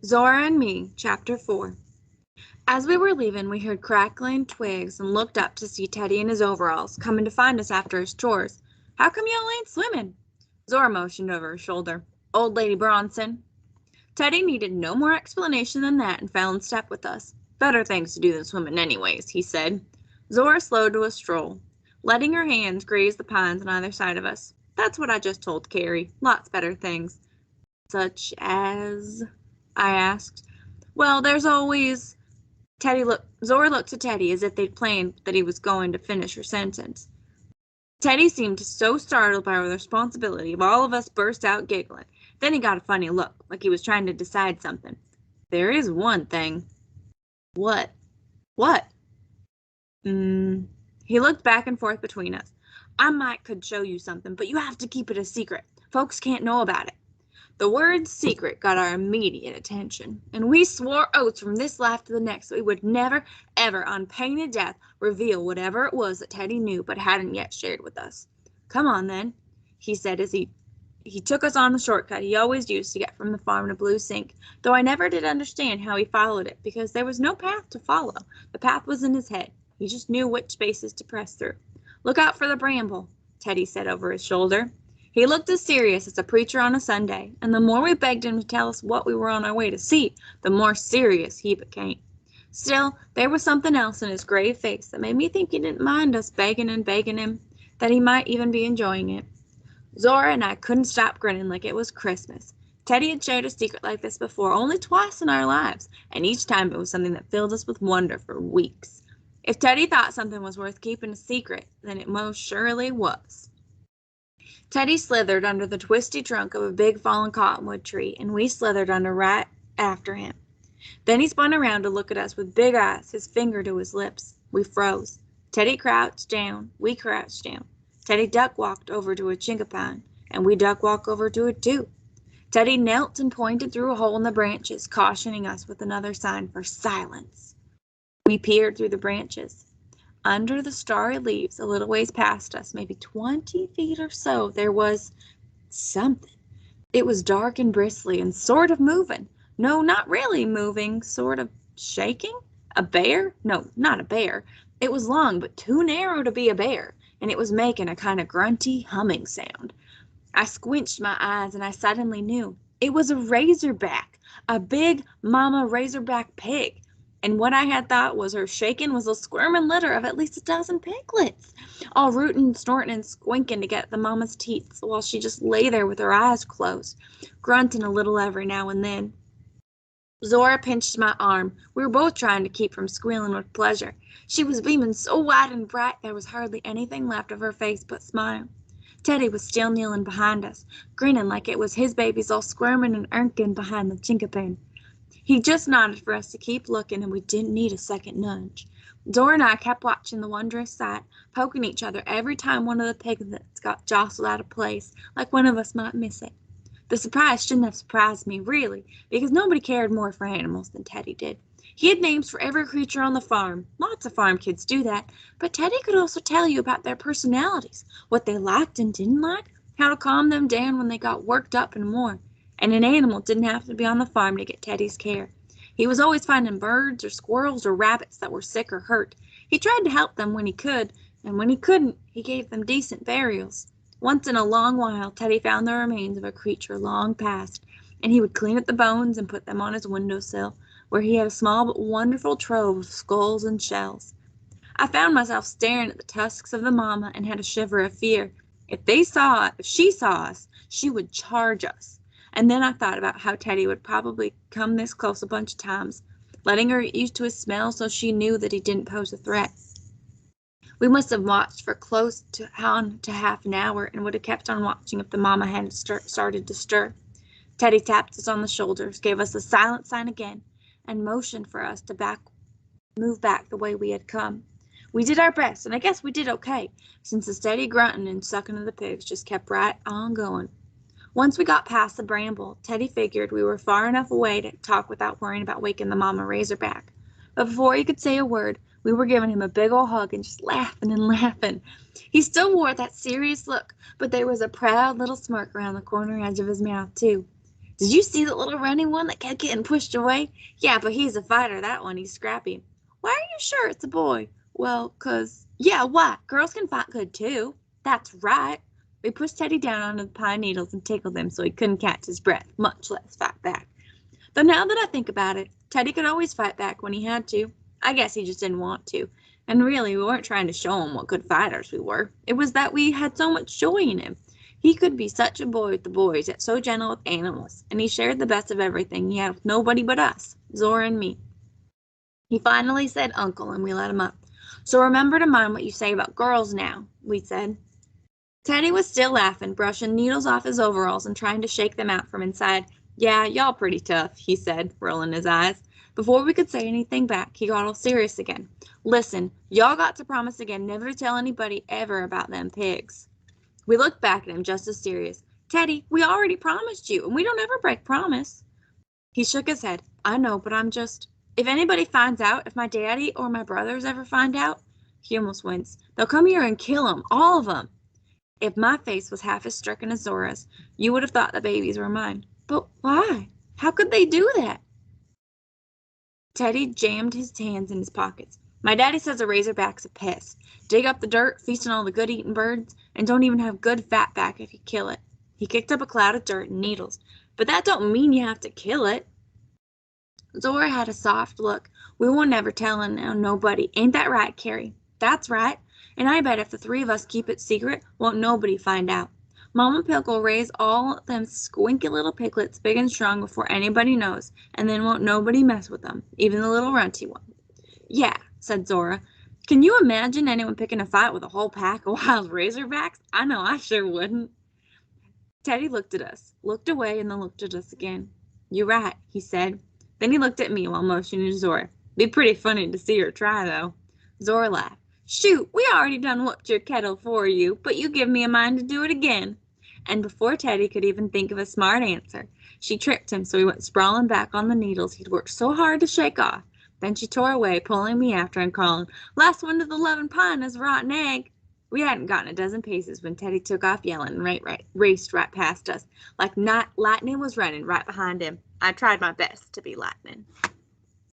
Zora and Me, Chapter 4. As we were leaving, we heard crackling twigs and looked up to see Teddy in his overalls, coming to find us after his chores. "How come y'all ain't swimming?" Zora motioned over her shoulder. "Old Lady Bronson." Teddy needed no more explanation than that and fell in step with us. "Better things to do than swimming anyways," he said. Zora slowed to a stroll, letting her hands graze the pines on either side of us. "That's what I just told Carrie. Lots better things." "Such as?" I asked. "Well, there's always—" Zora looked at Teddy as if they'd planned that he was going to finish her sentence. Teddy seemed so startled by the responsibility of all of us burst out giggling. Then he got a funny look, like he was trying to decide something. "There is one thing." "What?" "What?" He looked back and forth between us. "I could show you something, but you have to keep it a secret. Folks can't know about it." The word secret got our immediate attention, and we swore oaths from this life to the next that we would never, ever, on pain of death, reveal whatever it was that Teddy knew but hadn't yet shared with us. "Come on, then," he said as he took us on the shortcut he always used to get from the farm to Blue Sink, though I never did understand how he followed it, because there was no path to follow. The path was in his head. He just knew which spaces to press through. "Look out for the bramble," Teddy said over his shoulder. He looked as serious as a preacher on a Sunday, and the more we begged him to tell us what we were on our way to see, the more serious he became. Still, there was something else in his grave face that made me think he didn't mind us begging and begging him, that he might even be enjoying it. Zora and I couldn't stop grinning like it was Christmas. Teddy had shared a secret like this before only twice in our lives, and each time it was something that filled us with wonder for weeks. If Teddy thought something was worth keeping a secret, then it most surely was. Teddy slithered under the twisty trunk of a big fallen cottonwood tree, and we slithered under right after him. Then he spun around to look at us with big eyes, his finger to his lips. We froze. Teddy crouched down. We crouched down. Teddy duck-walked over to a chinkapine, and we duck-walked over to it too. Teddy knelt and pointed through a hole in the branches, cautioning us with another sign for silence. We peered through the branches. Under the starry leaves, a little ways past us, maybe 20 feet or so, there was something. It was dark and bristly and sort of moving. No, not really moving, sort of shaking. A bear? No, not a bear. It was long, but too narrow to be a bear, and it was making a kind of grunty, humming sound. I squinched my eyes, and I suddenly knew. It was a razorback, a big mama razorback pig. And what I had thought was her shaking was a squirming litter of at least a dozen piglets, all rooting, snorting, and squinking to get at the mama's teats, while she just lay there with her eyes closed, grunting a little every now and then. Zora pinched my arm. We were both trying to keep from squealing with pleasure. She was beaming so wide and bright there was hardly anything left of her face but smile. Teddy was still kneeling behind us, grinning like it was his babies all squirming and irking behind the chinkapin. He just nodded for us to keep looking, and we didn't need a second nudge. Zora and I kept watching the wondrous sight, poking each other every time one of the piglets got jostled out of place, like one of us might miss it. The surprise shouldn't have surprised me, really, because nobody cared more for animals than Teddy did. He had names for every creature on the farm. Lots of farm kids do that, but Teddy could also tell you about their personalities, what they liked and didn't like, how to calm them down when they got worked up, and more. And an animal didn't have to be on the farm to get Teddy's care. He was always finding birds or squirrels or rabbits that were sick or hurt. He tried to help them when he could, and when he couldn't, he gave them decent burials. Once in a long while, Teddy found the remains of a creature long past, and he would clean up the bones and put them on his windowsill, where he had a small but wonderful trove of skulls and shells. I found myself staring at the tusks of the mama and had a shiver of fear. If she saw us, she would charge us. And then I thought about how Teddy would probably come this close a bunch of times, letting her get used to his smell so she knew that he didn't pose a threat. We must have watched for close to half an hour, and would have kept on watching if the mama hadn't started to stir. Teddy tapped us on the shoulders, gave us the silent sign again, and motioned for us to move back the way we had come. We did our best, and I guess we did okay, since the steady grunting and sucking of the pigs just kept right on going. Once we got past the bramble, Teddy figured we were far enough away to talk without worrying about waking the mama razorback. But before he could say a word, we were giving him a big old hug and just laughing and laughing. He still wore that serious look, but there was a proud little smirk around the corner edge of his mouth, too. Did you see the little running one that kept getting pushed away? Yeah, but he's a fighter, that one. He's scrappy. Why are you sure it's a boy? Well, 'cause, yeah, why? Girls can fight good, too. That's right. We pushed Teddy down onto the pine needles and tickled him so he couldn't catch his breath, much less fight back. Though now that I think about it, Teddy could always fight back when he had to. I guess he just didn't want to. And really, we weren't trying to show him what good fighters we were. It was that we had so much joy in him. He could be such a boy with the boys, yet so gentle with animals, and he shared the best of everything he had with nobody but us, Zora and me. He finally said uncle, and we let him up. So remember to mind what you say about girls now, we said. Teddy was still laughing, brushing needles off his overalls and trying to shake them out from inside. Yeah, y'all pretty tough, he said, rolling his eyes. Before we could say anything back, he got all serious again. Listen, y'all got to promise again never to tell anybody ever about them pigs. We looked back at him just as serious. Teddy, we already promised you, and we don't ever break promise. He shook his head. I know, but I'm just... If anybody finds out, if my daddy or my brothers ever find out, he almost winced, they'll come here and kill 'em, all of 'em. If my face was half as stricken as Zora's, you would have thought the babies were mine. But why? How could they do that? Teddy jammed his hands in his pockets. My daddy says a razorback's a pest. Dig up the dirt, feast on all the good-eating birds, and don't even have good fat back if you kill it. He kicked up a cloud of dirt and needles. But that don't mean you have to kill it. Zora had a soft look. We won't never tell nobody. Ain't that right, Carrie? That's right. And I bet if the three of us keep it secret, won't nobody find out. Mama Pig will raise all them squinky little piglets big and strong before anybody knows, and then won't nobody mess with them, even the little runty one. Yeah, said Zora. Can you imagine anyone picking a fight with a whole pack of wild razorbacks? I know I sure wouldn't. Teddy looked at us, looked away, and then looked at us again. You're right, he said. Then he looked at me while motioning to Zora. Be pretty funny to see her try, though. Zora laughed. Shoot, we already done whooped your kettle for you, but you give me a mind to do it again. And before Teddy could even think of a smart answer, she tripped him so he went sprawling back on the needles he'd worked so hard to shake off. Then she tore away, pulling me after and calling, Last one to the loving pine is a rotten egg. We hadn't gotten a dozen paces when Teddy took off yelling and raced right past us, like lightning was running right behind him. I tried my best to be lightning.